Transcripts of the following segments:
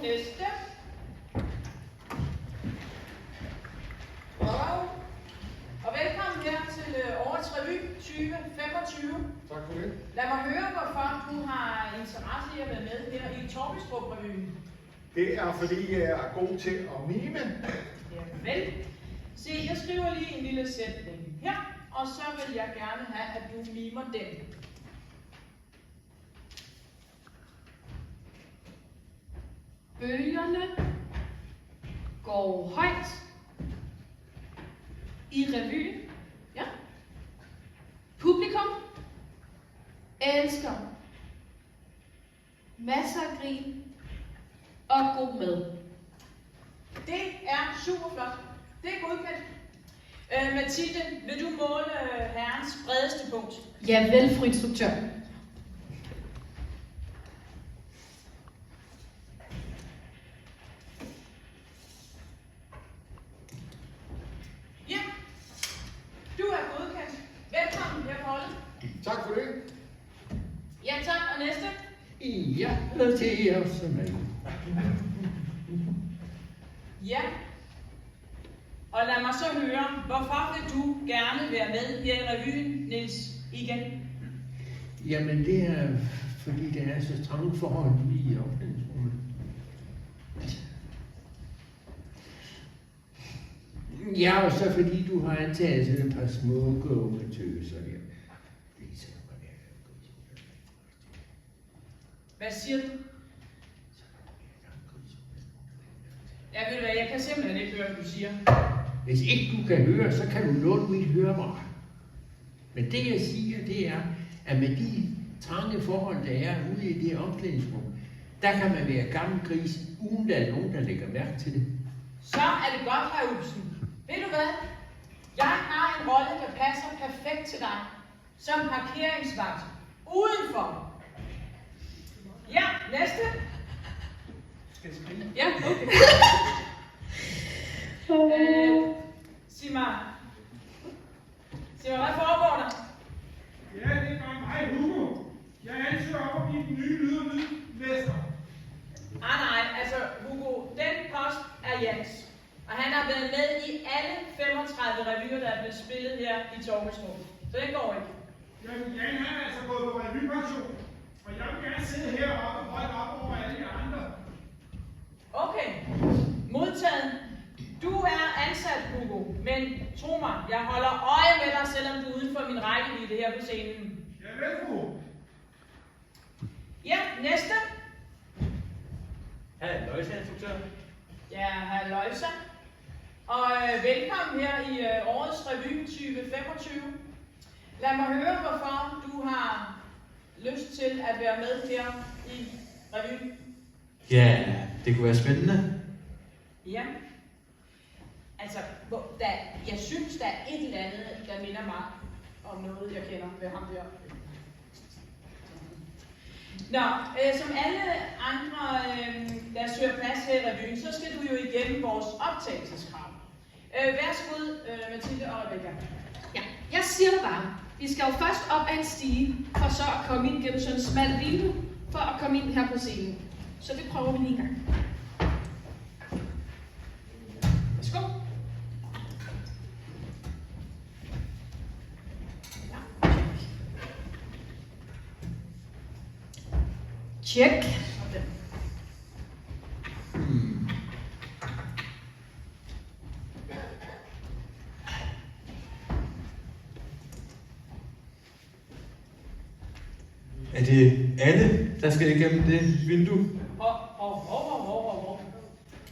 næste. Og velkommen her til Årets Revy 2025. Tak for det. Lad mig høre, hvorfor du har interesse i at være med her i Torbestrup-revyen. Det er fordi, jeg er god til at mime. Ja, vel. Se, jeg skriver lige en lille sætning her, og så vil jeg gerne have, at du mimer den. Bølgerne går højt i revyen. Ja. Publikum elsker masser af grin og god mad. Det er super flot. Det er godkendt. Mathilde, vil du måle herrens bredeste punkt? Ja, vel, fru instruktør. Ja, du er godkendt. Velkommen her på holdet. Tak for det. Ja, tak. Og næste? Ja, det er også mig. Ja. Og lad mig så høre, hvorfor vil du gerne være med her i revyen, Niels, igen? Jamen det er, fordi der er så trange forhold i offentlighedsrummet. Ja, og så fordi du har antaget sådan et par smukke unge tøser her. Hvad siger du? Ja, ved du hvad, jeg kan simpelthen ikke høre, hvad du siger. Hvis ikke du kan høre, så kan du låne mit høreapparat. Men det jeg siger, det er, at med de trange forhold, der er ude i det omklædningsrum, der kan man være gammel gris, uden der er nogen, der lægger mærke til det. Så er det godt, hr. Olsen. Ved du hvad? Jeg har en rolle, der passer perfekt til dig. Som parkeringsvagt. Udenfor. Ja, næste. Skal jeg skrive? Ja, okay. Sig mig, hvad foregår der? Ja, det er bare mig, Hugo. Jeg ansøger op at blive den nye lyd- og lydmester. Nej, altså Hugo, den post er Jens. Og han har været med i alle 35 revyer, der er blevet spillet her i Torbestrup. Så den går ikke. Jamen, Jan han er altså gået på revypension. Og jeg vil gerne sidde heroppe og holde op over alle de andre. Okay, modtaget. Du er ansat, Hugo, men tro mig, jeg holder øje med dig, selvom du er uden for min rækkevidde her på scenen. Ja, vel, fru. Ja, næste. Halløjsa, instruktør. Ja, halløjsa. Og velkommen her i Årets Revy 2025. Lad mig høre, hvorfor du har lyst til at være med her i revyen. Ja, det kunne være spændende. Ja. Altså, jeg synes, der er et eller andet, der minder mig om noget, jeg kender ved ham der. Nå, som alle andre, der søger plads her i revyen, så skal du jo igennem vores optagelseskrav. Værsgo, Mathilde og Rebecca. Ja, jeg siger det bare. Vi skal jo først op ad en stige, for så at komme ind gennem sådan en smal vindue, for at komme ind her på scenen. Så det prøver vi lige en gang. Værsgo. Ja. Check. Sådan. Er det alle, der skal igennem det vindue?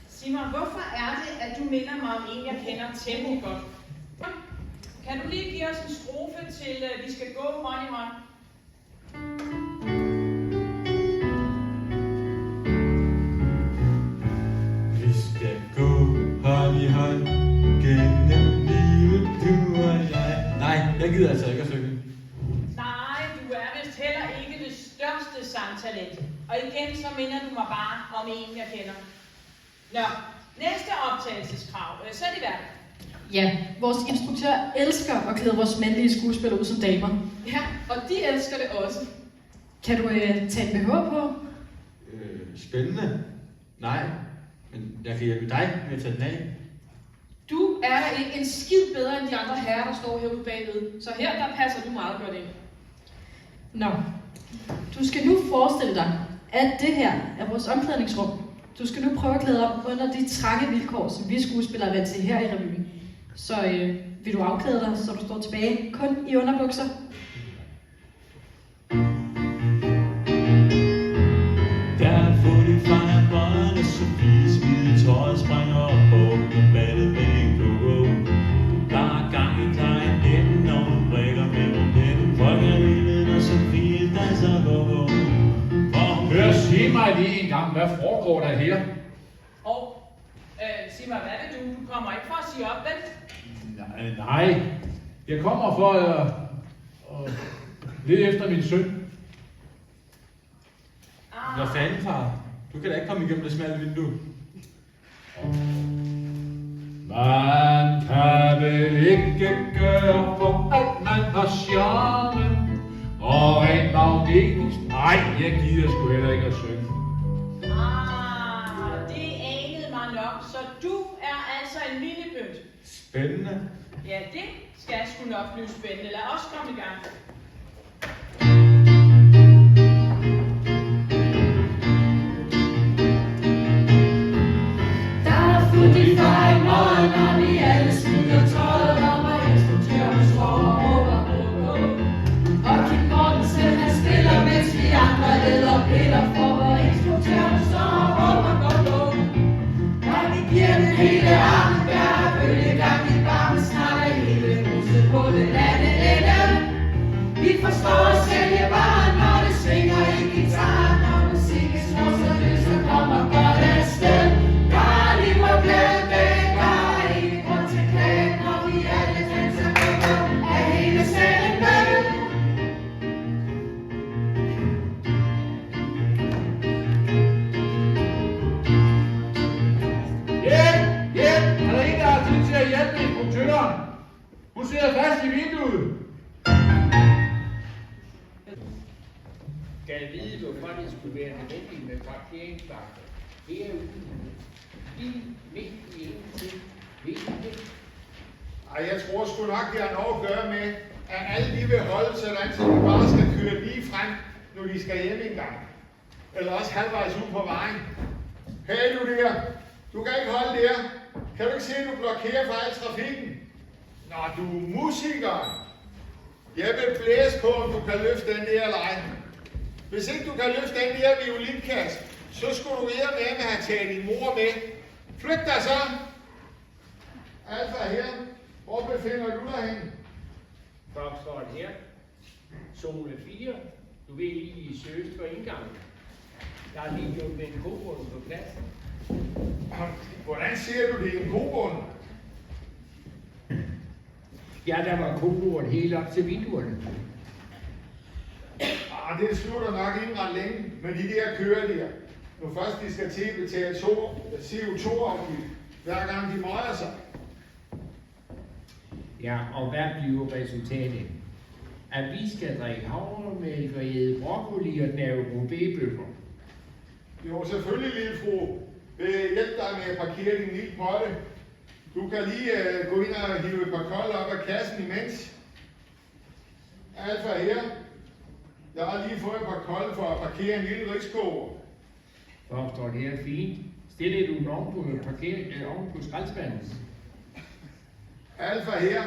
Sig mig, hvorfor er det, at du minder mig om en, jeg kender temmelig godt? Kan du lige give os en strofe til, vi skal gå hånd i hånd? Vi skal gå hånd i hånd gennem livet, du og jeg. Nej, jeg gider altså ikke at synge. Nej, du er vist heller ikke det største sangtalent. Og igen, så minder du mig bare om en, jeg kender. Nå, næste optagelseskrav. Så er det værd. Ja, vores instruktør elsker at klæde vores mandlige skuespillere ud som damer. Ja, og de elsker det også. Kan du tage en BH på? Spændende. Nej, men jeg kan hjælpe dig med at tage den af. Du er ikke en skid bedre end de andre herrer, der står herude bagved. Så her, der passer du meget godt ind. Nå, du skal nu forestille dig, at det her er vores omklædningsrum. Du skal nu prøve at klæde op under de trange vilkår, som vi skuespillere er vant til her i revyen. Så vil du afklæde dig, så du står tilbage kun i underbukser? Der er fuldt fra børn, og Sofies hvide tøj springer op på den batte med en klog. Der er gang i klarinetten, og hun brækker med rumpetten. Folk er vilde, og Sofie danser go-go. Hør, sig mig lige en gang, hvad foregår der her? Og sig mig, hvad vil du? Du kommer ikke for at sige op, vel? Nej, jeg kommer for at lede efter min søn. Hvad fanden, far? Du kan da ikke komme igennem det smalle vindue. Man kan vel ikke gøre for alt man har charme og rent magnetisk. Nej, jeg gider sgu heller ikke at synge. Det anede mig nok, så du er altså en minipynt. Spændende. Ja, det skal sgu nok blive spændende. Lad os komme i gang. Der er fuldt i fejl, når vi alle smider tøjet om, og instruktøren står og råber. Og Kim Mortensen, han spiller, mens vi andre leder Peter for, og instruktøren står og råber. Og vi giver den hele armen, der er bølgegang i barmen, snart er hele huset på den anden ende. Vi forstår at sælge varen, når det svinger i gitaren, og musikken slår så løs, så kommer godt afsted. Der er liv og glæde bag, der er ingen grund til klage, når vi alle danser på, er hele salen med. Hjælp! Er der ingen, der har tid til at hjælpe instruktøren? Hun sidder fast i vinduet. Skal jeg vide, hvorfor det skulle være nødvendigt med parkeringsvagter? Det er jo lige midt i ingenting. Ved I det? Ej, jeg tror sgu nok, det har noget at gøre med, at alle de vil holde sådan, så de bare skal køre lige frem, når de skal hjem en gang. Eller også halvvejs ud på vejen. Hey du der, du kan ikke holde der. Kan du ikke se, at du blokerer for al trafikken? Nå, du er musiker. Jeg vil blæse på, om du kan løfte den der eller ej. Hvis ikke du kan løfte den der violinkasse, så skulle du med have taget din mor med. Flyt dig så. Alfa her. Hvor befinder du dig henne? Foxtrot her. Zone 4. Du ved lige i søst for indgangen. Jeg har lige gjort med en kobund på plads. Hvordan ser du det i en kobund? Ja, der var kobord helt op til vinduerne. Det slutter nok ikke ret længe, men de der kører der. Nu først de skal til at betale CO2-afgift, hver gang de møjer sig. Ja, og hvad bliver resultatet? At vi skal drikke havremælk og æde broccoli og lave rubébøffer. Jo, selvfølgelig, lille fru. Vil jeg hjælpe dig med at parkere din lille potte? Du kan lige gå ind og hive et par kolde op af kassen imens. Alfa her. Jeg har lige fået et par kolde for at parkere en lille rigskoger. Hvorfor det er fint? Stiller du den oven på skraldespanden? Alfa her.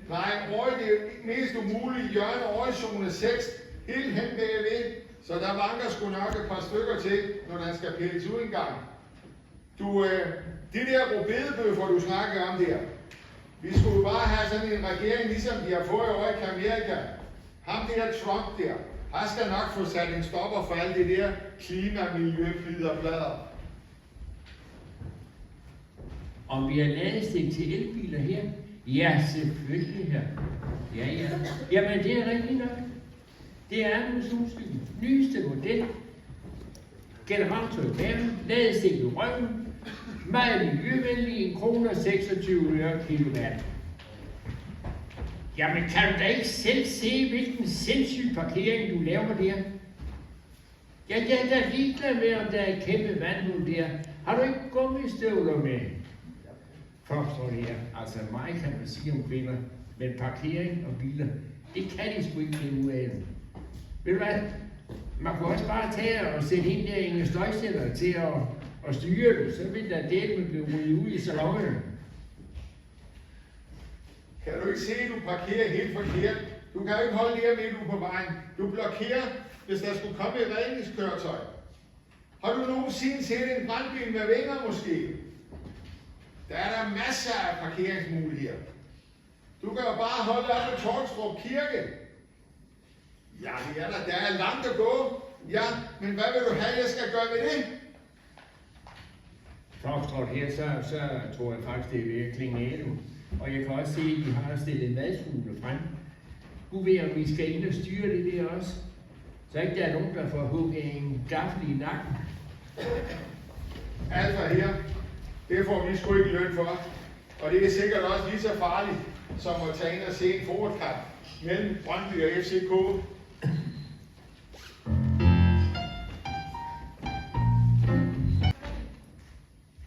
Nej, over i det mest umulige hjørne over i zone 6. Helt hen bagved. Så der vanker sgu nok et par stykker til, når den skal pilles ud en gang. Du, de der rubédebøffer, du snakker om der. Vi skulle bare have sådan en regering, ligesom de har fået over i Amerika. Ham der Trump der. Han skal nok få sat en stopper for alt det der klima-miljø-flider og blader. Om vi har ladestik til elbiler her? Ja, selvfølgelig her. Ja. Jamen, det er rigtigt nok. Det er nu solskyld. Nyeste model. Generator i bæren. Ladestik i røven. Meget miljøvenlig. 1,26 kr. kilowatt. Jamen, kan du da ikke selv se, hvilken sindssyg parkering du laver der? Jeg er da ligeglad med, om der er et kæmpe vandhul der, Har du ikke gummistøvler med? Forstår det her. Altså mig kan man sige om kvinder, men parkering og biler, det kan de sgu ikke finde ud af. Ved du hvad? Man kunne også bare tage og sætte hende der Inge Støjsætter til at styre det, så vil der dele blive ryddet ud i salonerne. Kan du ikke se, at du parkerer helt forkert? Du kan jo ikke holde her midt ude på vejen. Du blokerer, hvis der skulle komme et redningskøretøj. Har du nogensinde set en brandbil med vinger måske? Der er der masser af parkeringsmuligheder. Du kan jo bare holde op ved Torgstrup Kirke. Ja, der er langt at gå. Ja, men hvad vil du have, jeg skal gøre ved det? Torgstrup her, så tror jeg faktisk, det er ved at klinge af nu. Og jeg kan også se, at de har stillet madsmugler frem. Gud ved, om vi skal ind og styre det der også. Så ikke der er nogen, der får hugget en gaffel i nakken. Altså her, det får vi sgu ikke løn for. Og det er sikkert også lige så farligt, som at tage ind og se en fodboldkamp mellem Brøndby og FCK.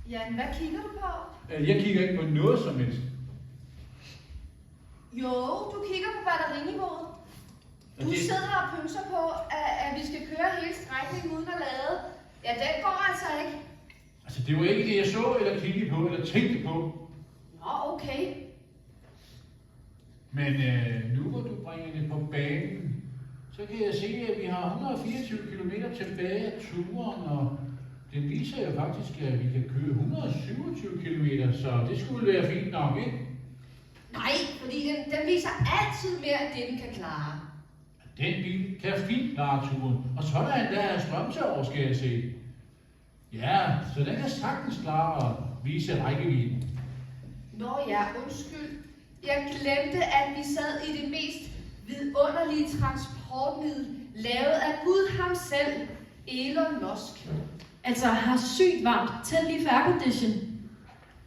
Jan, hvad kigger du på? Jeg kigger ikke på noget som helst. Jo, du kigger på batteriniveauet. Du sidder og pynser på, at vi skal køre hele strækningen uden at lade. Ja, den går altså ikke. Altså, det var ikke det, jeg så, eller kiggede på, eller tænkte på. Nå, okay. Men nu hvor du bringer det på banen, så kan jeg se, at vi har 124 km tilbage af turen, og den viser jo faktisk, at vi kan køre 127 km, så det skulle være fint nok, ikke? Nej, fordi den viser altid mere end det, den kan klare. Den bil kan fint klare turen, og så er der endda strøm til over, skal jeg se. Ja, så den kan sagtens klare at vise rækkevidden. Nå ja, undskyld. Jeg glemte, at vi sad i det mest vidunderlige transportmiddel, lavet af Gud ham selv, Elon Musk. Altså har sygt varmt. Tænd lige for aircondition.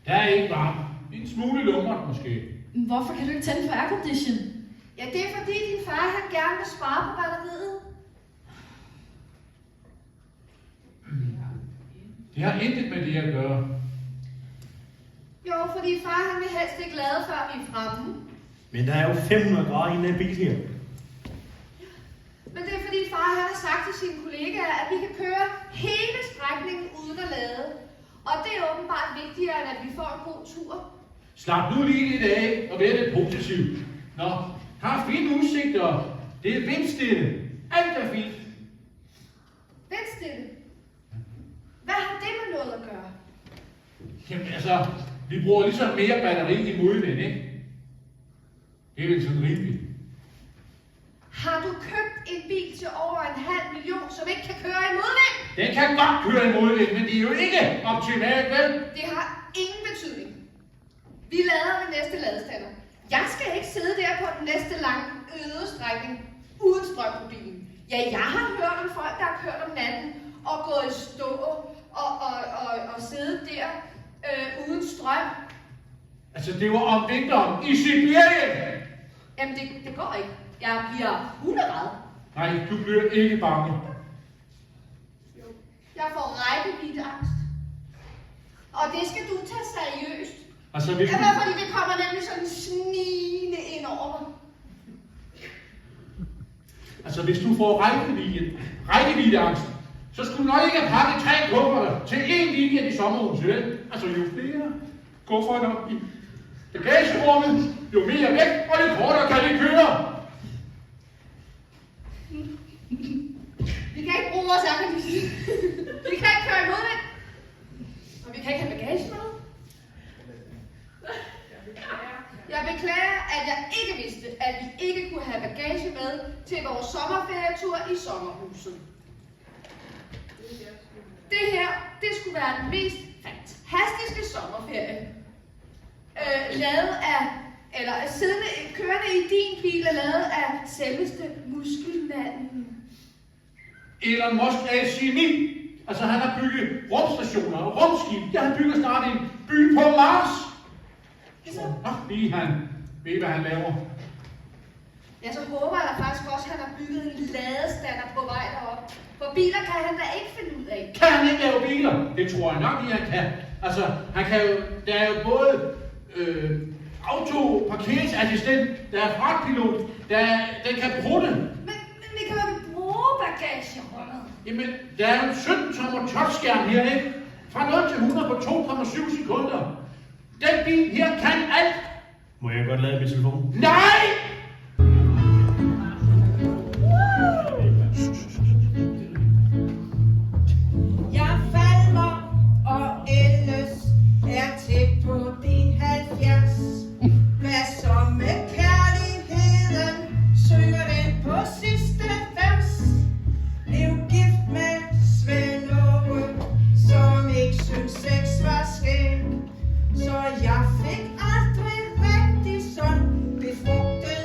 Der er ikke varmt. En smule lummert måske. Hvorfor kan du ikke tænde for aircondition? Ja, det er fordi din far han gerne vil spare på batteriet. Det har intet med det at gøre. Jo, fordi far han vil helst ikke lade, før vi er fremme. Men der er jo 500 grader i den her bil her. Men det er fordi far han har sagt til sine kollegaer, at vi kan køre hele strækningen uden at lade. Og det er åbenbart vigtigere, end at vi får en god tur. Slap nu lige lidt af og vær lidt positiv. Nå, har fine udsigter. Det er vindstille. Alt er fint. Vindstille. Hvad har det med noget at gøre? Jamen altså, vi bruger ligesom mere batteri i modvind, ikke? Det er vel sådan rimeligt. Har du købt en bil til over 500.000, som ikke kan køre i modvind? Den kan godt køre i modvind, men det er jo ikke optimalt, vel? Det har ingen betydning. Vi lader ved næste ladestander. Jeg skal ikke sidde der på den næste lange øde strækning uden strøm på bilen. Ja, jeg har hørt om folk, der har kørt om natten og gået i stå og siddet der uden strøm. Altså, det var om vinteren i Sibirien. Jamen, det går ikke. Jeg bliver hunderad. Nej, du bliver ikke bange. Jeg får rækkeviddeangst. Og det skal du tage seriøst. Altså, hvis Ja, du... fordi det kommer nemlig sådan snigende ind over mig. Altså, hvis du får rækkeviddeangst, så skulle du nok ikke have pakket 3 kufferter til én linje i sommerhuset, vel? Altså, jo flere kufferter i bagagerummet, jo mere væk, og jo kortere kan det køre. Vi kan ikke bruge vores aircondition. Vi kan ikke køre i modvind. Og vi kan ikke have bagage med. Jeg beklager, at jeg ikke vidste, at vi ikke kunne have bagage med til vores sommerferietur i sommerhuset. Det her, det skulle være den mest fantastiske sommerferie. Lavet af, eller siddende, kørende i din bil er lavet af selveste muskelmanden. Elon Musk er et geni. Altså, han har bygget rumstationer og rumskib. Jeg har bygget snart en by på Mars. Nå, lige han ved, hvad han laver. Ja, så håber jeg da faktisk også, at han har bygget en ladestander på vej derop. For biler kan han da ikke finde ud af. Kan han ikke lave biler? Det tror jeg nok lige, han kan. Altså, han kan jo, der er jo både parkeringsassistent, der er fragtpilot, den kan bruge det. Men vi kan jo ikke bruge bagagerummet. Jamen, der er jo 17 tommer touchskærm her, ikke? Fra 0 til 100 på 2,7 sekunder. Den bil her kan alt. Må jeg godt lade min telefon? Nej! Jeg falmer, og ellers er tæt på de 70. Hvad så med kærligheden? Synger den på sidste vers. Blev gift med Svend Åge, som ikke synes sex var skæg. Så jeg fik aldrig rigtig sådan befrugtet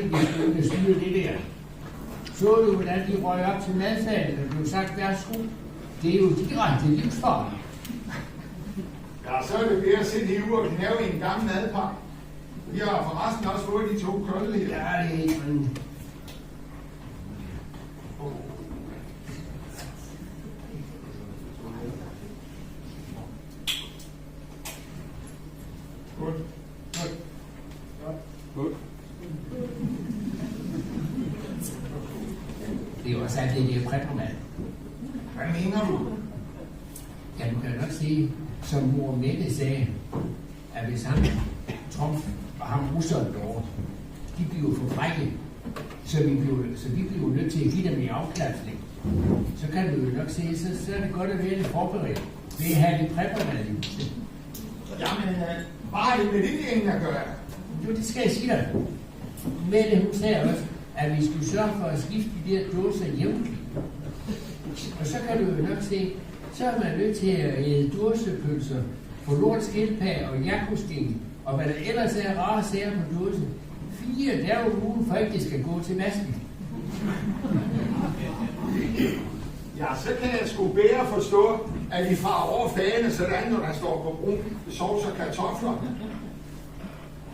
de skulle styre det der. Så du, hvordan de røg op til madsalen, og blev sagt, værsgo. Det er jo direkte livsfarligt. Ja, så er det ved at sætte hive og knæve i en gammel madpakke. Vi har forresten også fået de 2 kolde her. Ja, det er ikke sådan. Godt. Godt. Det er jo også alt det der prættermand. Hvad mener du? Ja, du kan nok sige, som mor Mette sagde, at hvis han, Trump og ham russeren derovre, de bliver for frække, så vi bliver nødt til at give dem i afklatsning. Så kan du jo nok se, så er det godt at være lidt forberedt. Det er at have lidt prættermand i huset. Jamen, hvad har det med det egentlig at gøre? Jo, det skal jeg sige dig. Mette, hun sagde også, at vi skulle sørge for at skifte de der dåser jævnligt. Og så kan du jo nok se, så er man nødt til at æde dåsepølser, forlort skildpag og jakosting, og hvad der ellers er rare sager på dåsen. 4 dage om ugen, for ikke det skal gå til masken. Ja, så kan jeg sgu bedre forstå, at de farer over fagene, sådan når der står på brun sovs og kartofler.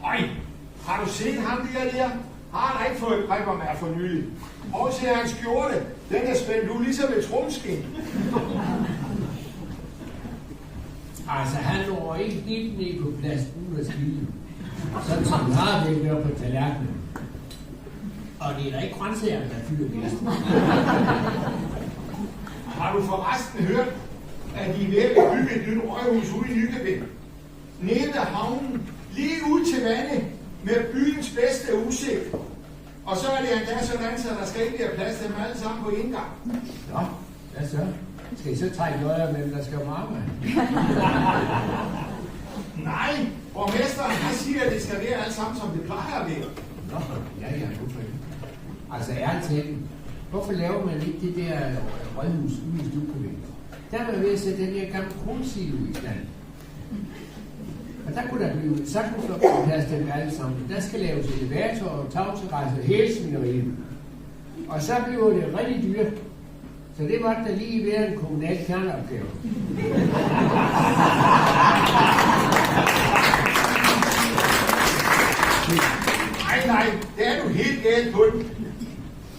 Øj, har du set ham der? Har han ikke fået preppermær for nylig? Og se hans skjorte, den er spændt ud ligesom et trumskin. Altså, han når ikke helt ned på plads uden at skille. Sådan som han har det gør på tallerkenen. Og det er da ikke grøntsager, der fylder mest. Har du forresten hørt, at de er ved at bygge et nyt røghus ude i Nykøbing? Nede ved havnen, lige ud til vandet, med byens bedste udsigt. Og så er det endda sådan, så der skal ikke være plads til dem alle sammen på en gang. Nå, hvad så? Skal I så trække løjer med, der skal marme? Nej, borgmesteren han siger, at det skal være alt sammen, som det plejer at være. Nå, ja, hvorfor ikke? Altså, ærligt talt, hvorfor laver man ikke det der rådhus ude i Nykøbing? Der var ved at sætte den her gamle kronsilo i stand. Og der kunne der blive sagtens for plads til dem alle sammen. Der skal laves elevator og tagterrasse og hele svineriet. Og så bliver det rigtig dyrt. Så det måtte da lige være en kommunal kerneopgave. Nej, det er du helt galt på den.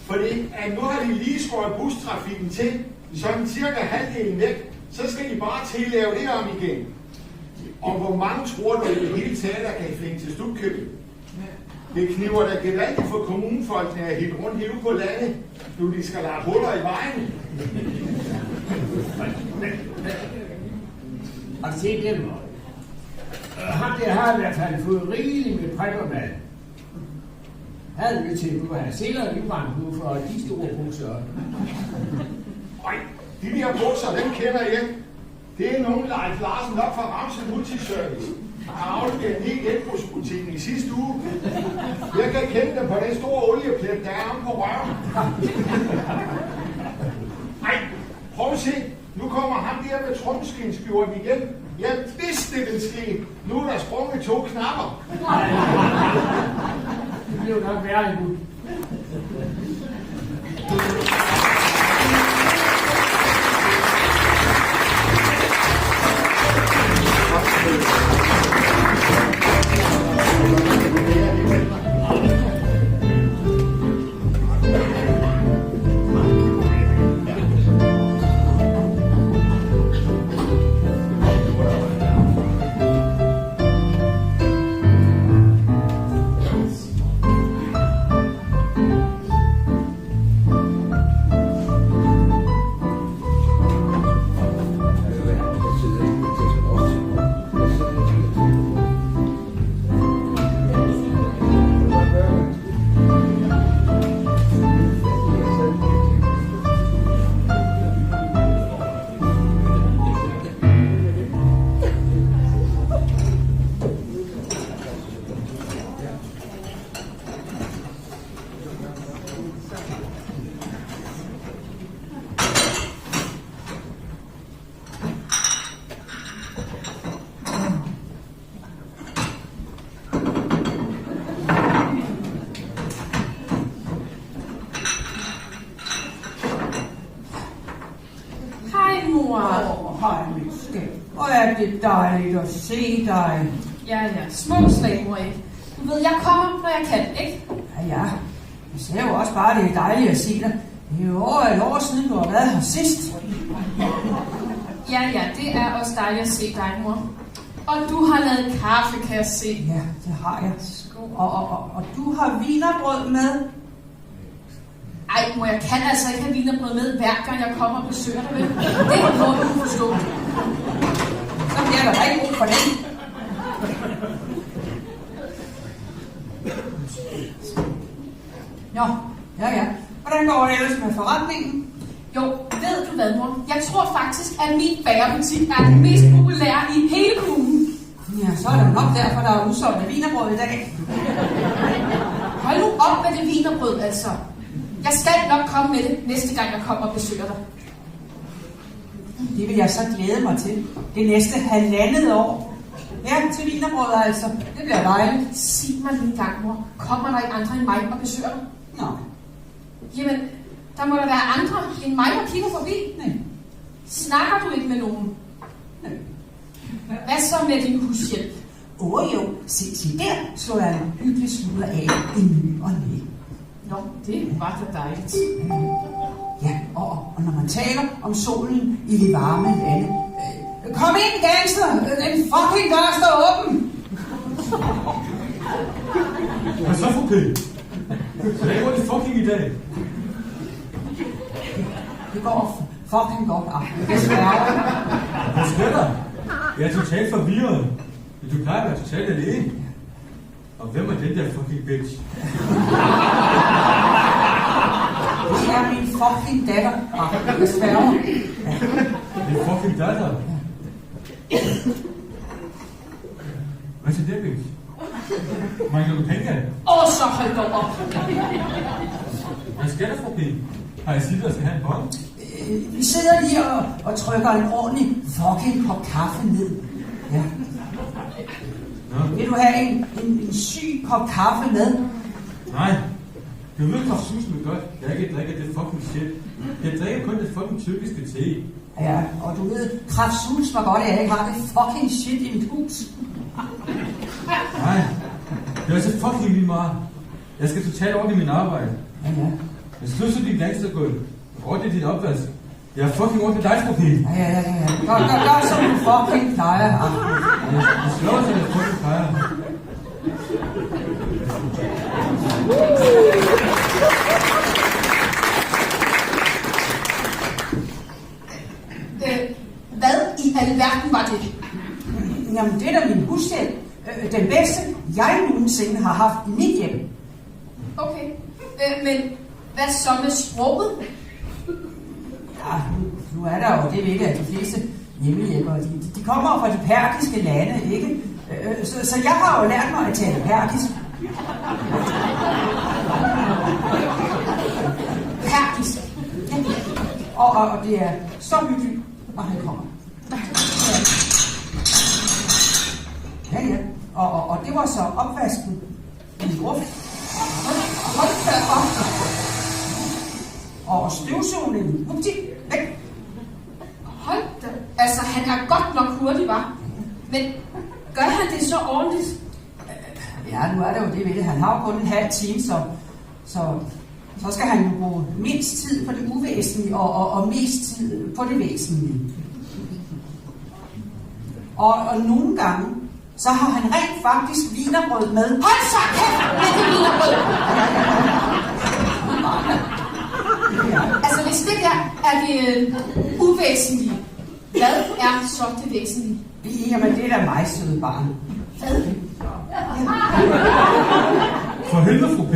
Fordi at nu har de lige skåret bustrafikken til, sådan cirka halvdelen væk, så skal de bare til at lave det om igen. Og hvor mange tror du i det hele taget, der kan flinke til Stukkøbing? Det kniver da gevaldigt for kommunefolkene at hitte rundt herude på landet, nu de skal lade huller i vejen. Og se dem. Ham der har i hvert fald fået rigeligt med prættermad. Havde vi til at have senere livrand på for de store bukser. Øj, de der bukser, dem kender jeg. Det er nogen Leif Larsen op fra Ramse Multiservice. Har afleveret den i genbrugsbutikken i sidste uge. Jeg kan kende dem på den store olieplet, der er om på røven. Ej, prøv at se. Nu kommer ham der med trumskinskjorten igen. Jeg vidste, det ville ske. Nu er der sprunget 2 knapper. Det bliver nok værre endnu. mor. Hej, mit skæg. Hvor er det dejligt at se dig. Ja, små slag, mor ikke. Du ved, jeg kommer, når jeg kan, ikke? Ja. Jeg ser jo også bare, det er dejligt at se dig. Det er jo over et år siden, du har været her sidst. Ja, det er også dejligt at se dig, mor. Og du har lavet kaffe, kan jeg se. Ja, det har jeg. Og du har wienerbrød med. Ej, mor, jeg kan altså ikke have wienerbrød med, hver gang jeg kommer og besøger dig, vel? Det må du forstå. Så bliver der ikke brug for det. Nå, ja. Hvordan går det ellers med forretningen? Jo, ved du hvad, mor? Jeg tror faktisk, at min bagerbutik er den mest populære i hele kommunen. Ja, så er det nok derfor, der er udsolgt af wienerbrød i dag. Hold nu op med det wienerbrød, altså. Jeg skal nok komme med det, næste gang jeg kommer og besøger dig. Det vil jeg så glæde mig til. Det næste 1,5 år. Ja, til wienerbrød altså. Det bliver dejligt. Sig mig lige en gang, mor. Kommer der ikke andre end mig og besøger dig? Nå. Jamen, der må der være andre end mig, der kigger forbi. Nej. Snakker du ikke med nogen? Nej. Hvad så med din hushjælp? Jo. Se der slår jeg en hyggelig sludder af en ny og næ. Nå, det var da dejligt. Ja, og når man taler om solen i de varme lande. Kom ind, gangster! Den fucking dør står åben! Hvad så, fru P? Hvordan går det fucking i dag? Det går fucking godt, desværre. Hvad sker der? Jeg er totalt forvirret. Du plejer at være totalt alene. Og hvem er den der fucking bitch? Det er min fucking datter, desværre. Ja. Din fucking datter? Hvad er det, bitch? Mangler du penge? Så hold dog op. Hvad sker der, fru P? Har jeg sagt, at jeg skal have en bånd? Vi sidder lige og trykker en ordentlig fucking kop kaffe ned. Ja. Vil du have en syg kop kaffe med? Nej. Du ved kraftsusme godt. Jeg ikke drikker det fucking shit. Jeg drikker kun det fucking tyrkiske te. Ja, og du ved kraftsus hvor godt, at jeg ikke har det fucking shit i mit hus. Nej. Det er så fucking lige meget. Jeg skal totalt ordentligt min arbejde. Ja. Jeg sløser din gangstergulv. Ordentligt dit opvask. Jeg er fucking ordentligt dig, fru P. Ja. Gør som du fucking plejer. Jeg slår sig, jeg fucking plejer. Hvad i alverden var det? Jamen, det er da min hushjælp. Den bedste, jeg nogensinde har haft i mit hjem. Okay, men hvad så med sproget? Ja, nu er der jo det ved, at de fleste hjemmehjælpere, de kommer fra de persiske lande, ikke? Så jeg har jo lært mig at tale persisk. Persisk? Ja. Og det er så hyggeligt, når han kommer. Ja. Og det var så opvasken i gruppen. Hold da op. Og støvsugningen. Upti, væk. Hold da. Altså, han er godt nok hurtig, var. Men gør han det så ordentligt? Ja, nu er det jo det ved det. Han har jo kun en halv time, så skal han jo bruge mindst tid på det uvæsentlige og mest tid på det væsentlige. Og nogle gange, så har han rent faktisk wienerbrød med. Hold så kæft med det wienerbrød! Altså, hvis det der er det uvæsentlige, hvad er så det væsentlige? Jamen, det er da mig, søde barn. Hvad? For helvede, fru P.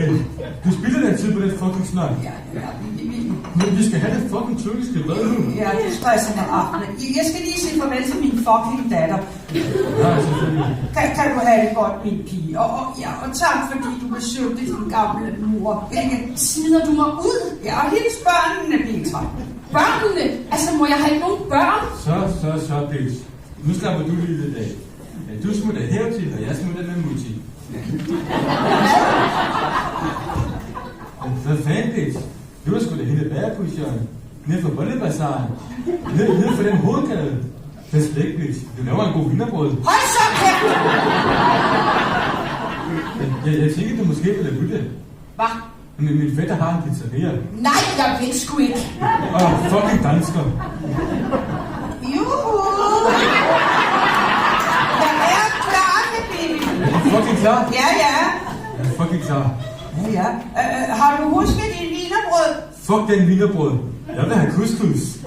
Du spilder den tid på den fucking snak. Ja. Men vi skal have det fucking tyrkiske bad nu. Ja, du stresser mig aftenen. Jeg skal lige sige farvel til min fucking datter. Ja, selvfølgelig. Kan du have det godt, min pige? Og tak, fordi du besøgte din gamle mor. Ikke? Smider du mig ud? Ja, og hendes børnene, Petra. Børnene? Altså, må jeg have ikke nogen børn? Så, bitch. Nu slapper du lige lidt af. Ja, du smutter hertil, og jeg smutter med mutti. Hvad fanden, bitch? Du er sgu da hele bagerpositionen. Nede for Bollebazaren. Nede for den hovedgade. Det er slet ikke, bitch. Du laver en god wienerbrød. Hold så kæft! Jeg tænker, du måske ville lytte. Hvad? Min fætter har en pizzeria. Nej, jeg vil sgu ikke. Fucking dansker. Juhu! Jeg er klar med baby. Fucking klar? Ja, ja. Jeg er fucking klar. Ja. Har du husket dit wienerbrød? Fuck den wienerbrød. Jeg vil have couscous.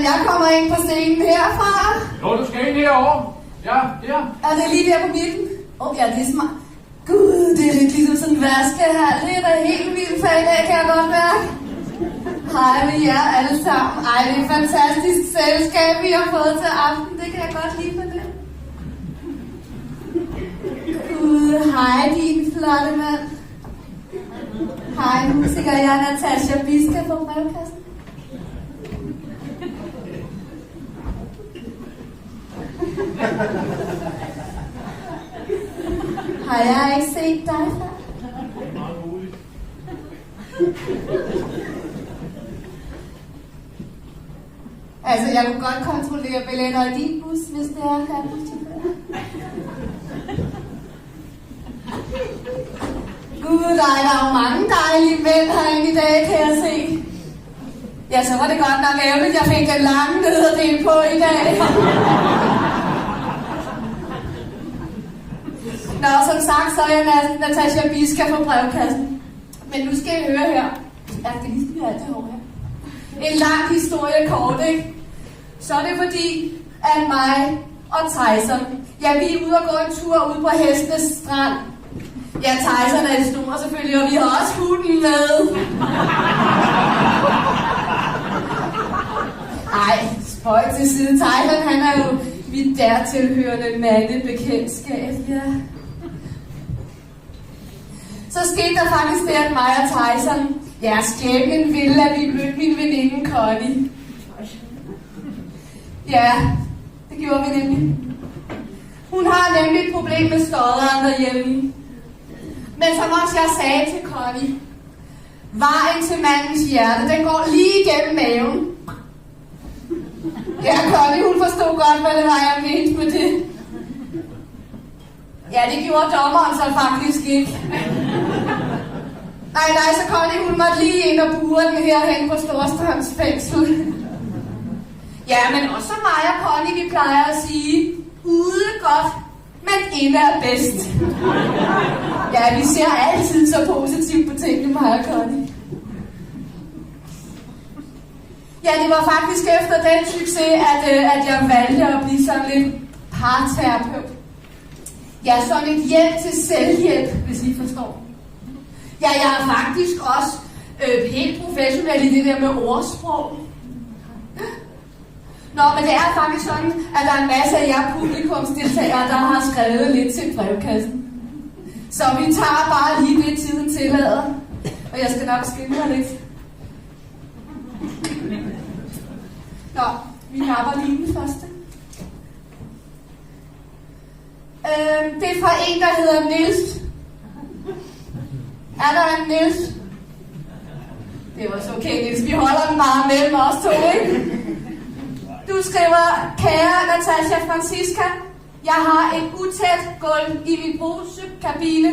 Jeg kommer ind på scenen herfra. Jo, du skal ind herovre. Ja, ja. Er det lige der på midten? Ja, det er smart. Gud, det er lidt ligesom sådan en vaskehal. Det er da helt vildt fan af, kan jeg godt mærke. Hej med jer alle sammen. Ej, det er et fantastisk selskab, vi har fået til aften. Det kan jeg godt lide for det. Gud, hej din flotte mand. Hej musiker, jeg er Natasha Biska fra Brevkassen. Har jeg ikke set dig før? Altså, jeg kunne godt kontrollere billetter i din bus, hvis det er her. Gud, der er jo mange dejlige mænd herinde i dag, kan jeg se. Ja, så var det godt nok ærgerligt, jeg fik den lange nederdel på i dag. Nå, som sagt, så er jeg Natasha Biska fra Brevkassen. Men nu skal I høre her. Jeg skal lige styre alt det hår her. En lang historie kort, ikke? Så er det fordi, at mig og Tyson, ja, vi er ude og gå en tur ude på Hestenes Strand. Ja, Tyson er stor selvfølgelig, og vi har også hunden med. Ej, spøj til side. Tyson, han er jo mit dertilhørende mandebekendtskab, ja. Så skete der faktisk det, at mig og Tyson, ja, skæbnen ville, at vi mødte min veninde Connie. Ja, det gjorde vi nemlig. Hun har nemlig et problem med stodderen derhjemme. Men som også jeg sagde til Connie, vejen til mandens hjerte, den går lige igennem maven. Ja, Connie, hun forstod godt, hvad det var, jeg mente med det. Ja, det gjorde dommeren så faktisk ikke. Nej, så Connie, hun måtte lige ind og bure den herhen på Storstrøms fængsel. Ja, men også mig og Connie, vi plejer at sige, ude godt, men inde er bedst. Ja, vi ser altid så positivt på tingene, mig og Connie. Ja, det var faktisk efter den succes, at jeg valgte at blive sådan lidt parterapeut. Ja, sådan et hjælp til selvhjælp, hvis I forstår. Ja, jeg er faktisk også helt professionel i det der med ordsprog. Nå, men det er faktisk sådan, at der er en masse af jer publikumsdeltagere, der har skrevet lidt til Brevkassen. Så vi tager bare lige det, tiden tillader. Og jeg skal nok skynde mig lidt. Nå, vi napper lige den første. Det er fra en, der hedder Niels. Er der en Niels? Det er også okay, Niels. Vi holder den bare mellem os to, ikke? Du skriver, kære Natasha Francisca, jeg har et utæt gulv i min brugskabine.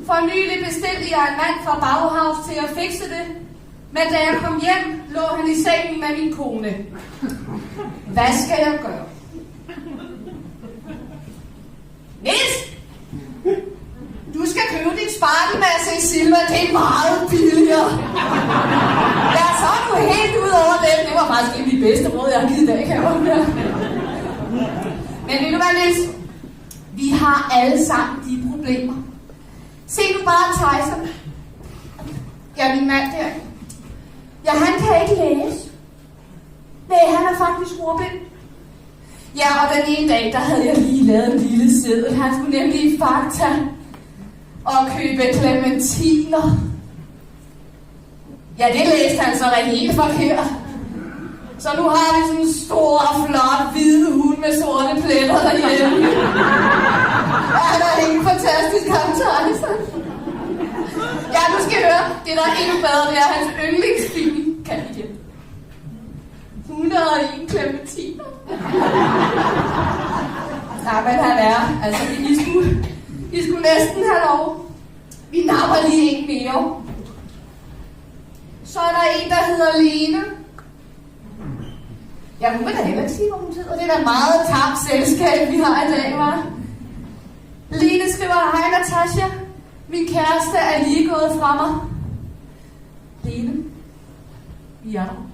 For nylig bestilte jeg en mand fra Bauhaus til at fikse det. Men da jeg kom hjem, lå han i sengen med min kone. Hvad skal jeg gøre? Niels! Silva, det er meget billigere. Ja, så er du helt ud over dem. Det var faktisk en af de bedste brød, jeg har givet i dag, kan jeg høre. Men ved du hvad, Niels? Vi har alle sammen de problemer. Se nu bare Tyson. Ja, min mand der. Ja, han kan ikke læse. Nej, han er faktisk ordblind. Ja, og den ene dag, der havde jeg lige lavet en lille seddel. Han skulle nemlig i Fakta og købe clementiner. Ja, det læste han så rigtig helt forkert. Så nu har vi sådan en stor, flot, hvide hund med sorte pletter derhjemme. Ja, han er helt fantastisk, ham Tyson. Ja, nu skal I høre. Det der er endnu bedre, det er hans yndlingsfilm. Kan I det? 101 clementiner. Ja, men han er. Altså, I skulle næsten have lov. Vi napper lige en mere. Så er der en, der hedder Lene. Ja, hun vil da heller ikke sige, hvor hun sidder. Det er da meget tabt selskab, vi har i dag, hva'? Lene skriver, hej Natasha. Min kæreste er lige gået fra mig. Lene. Vi er der.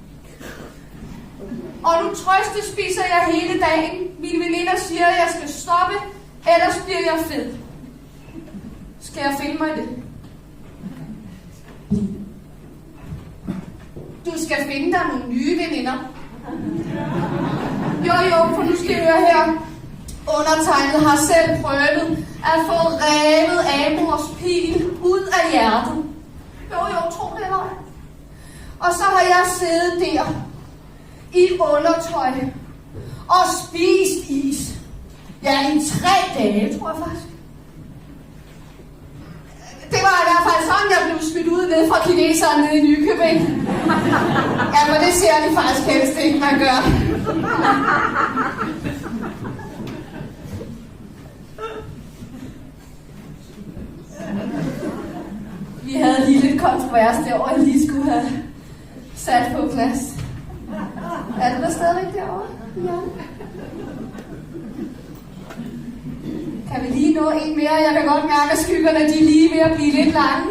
Og nu trøstespiser jeg hele dagen. Mine veninder siger, at jeg skal stoppe, ellers bliver jeg fed. Skal jeg finde mig i det? Du skal finde dig nogle nye veninder. Jo, for nu skal jeg høre her. Undertegnet har selv prøvet at få revet Amors pil ud af hjertet. Jo, tro det var. Og så har jeg siddet der i undertøj og spist is. Ja, i 3 dage, tror jeg faktisk. Det var i hvert fald sådan, jeg blev smidt ud ned fra kineseren nede i Nykøbing. Ja, men det ser de faktisk helst ikke, man gør. Vi havde lige lidt kontrovers derovre, jeg lige skulle have sat på plads. Er du der stadigvæk derovre? Ja. Kan vi lige nå en mere? Jeg kan godt mærke, at skyggerne de er lige ved at blive lidt lange.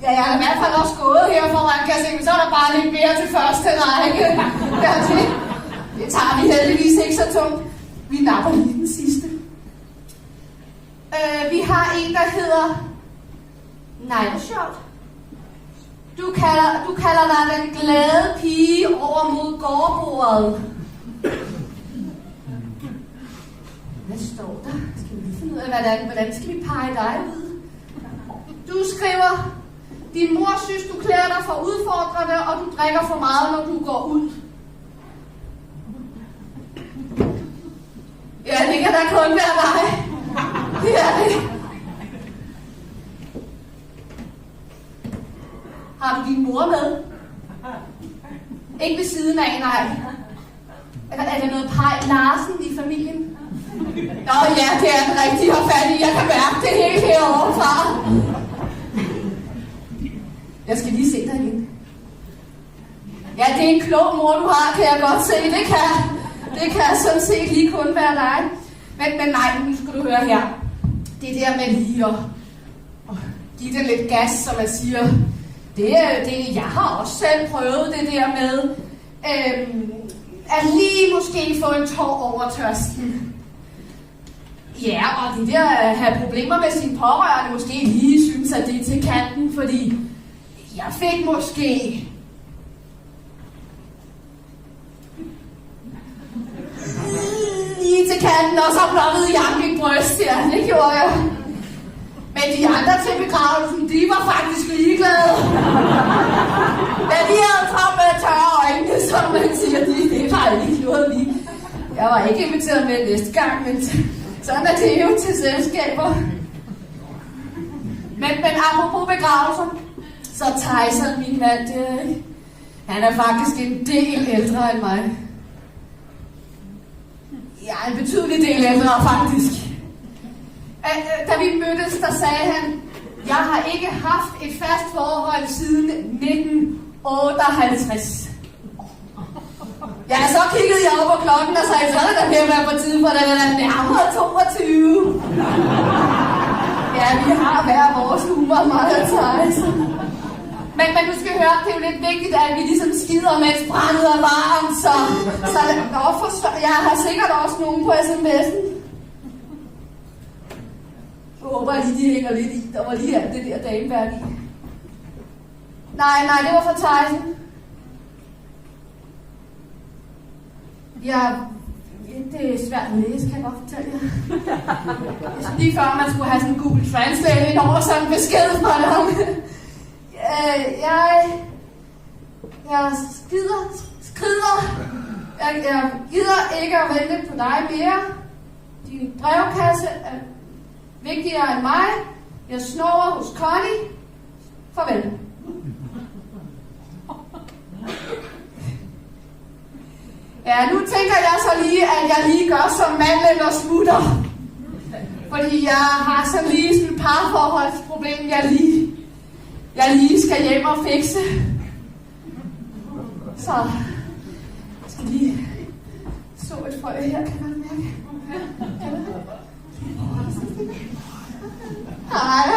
Ja, jeg har i hvert fald også gået her foran, kan jeg se, men så er der bare lidt mere til første række. Det tager vi heldigvis ikke så tungt. Vi napper lige den sidste. Vi har en, der hedder Nejleshot. Du kalder dig den glade pige over mod gårdbordet. Hvad står der? Skal vi lige finde ud af, hvordan skal vi pege dig ud? Du skriver, din mor synes, du klæder dig for udfordrende, og du drikker for meget, når du går ud. Ja, det kan da kun være dig. Det er det. Har du din mor med? Ikke ved siden af, nej. Er der noget Pej Larsen i familien? Nå ja, det er den rigtige at fat i. Jeg kan mærke det helt herovre fra. Jeg skal lige se dig igen. Ja, det er en klog mor, du har, kan jeg godt se. Det kan sådan set lige kun være dig. Men nej, nu skal du høre her. Det der med lige at give det lidt gas, som man siger. Jeg har også selv prøvet det der med at lige måske få en tår over tørsten. Ja, og det der at have problemer med sine pårørende måske lige synes, at det er til kanten, fordi jeg fik måske lige til kanten, og så blokkede jeg mit bryst, ja, det gjorde jeg. Men de andre til begravelsen, de var faktisk ligeglade. Ja, de havde travlt med at tørre øjnene, som man siger, det var ikke noget lige. Jeg var ikke inviteret med næste gang, men sådan er det jo til selskaber. Men apropos begravelser, så Tyson, min mand, han er faktisk en del ældre end mig. Ja, en betydelig del ældre faktisk. Da vi mødtes, der sagde han, jeg har ikke haft et fast forhold siden 1958. Ja, så kiggede jeg op på klokken og sagde, så er det da ved at være på tide, for den er nærmere 22. Ja, vi har hver vores humor, meget Theis. Men du skal høre, det er jo lidt vigtigt, at vi ligesom skider, mens brændet er varmt, så jeg har sikkert også nogen på sms'en. Jeg håber lige, de hænger lidt i. Der var lige alt det der dameværk i. Nej, det var fra Theisen. Ja, det er svært at læse, kan jeg godt fortælle jer. Lige før man skulle have sådan en Google Translate ind over sådan en besked fra dem. Jeg skrider. Jeg gider ikke at vente på dig mere. Din brevkasse er vigtigere end mig. Jeg snor hos Connie. Farvel. Ja, nu tænker jeg så lige, at jeg lige gør som manden og smutter. Fordi jeg har så lige sådan et parforholdsproblem, jeg lige skal hjem og fikse. Så jeg skal lige så et frø her, kan man mærke. Hej.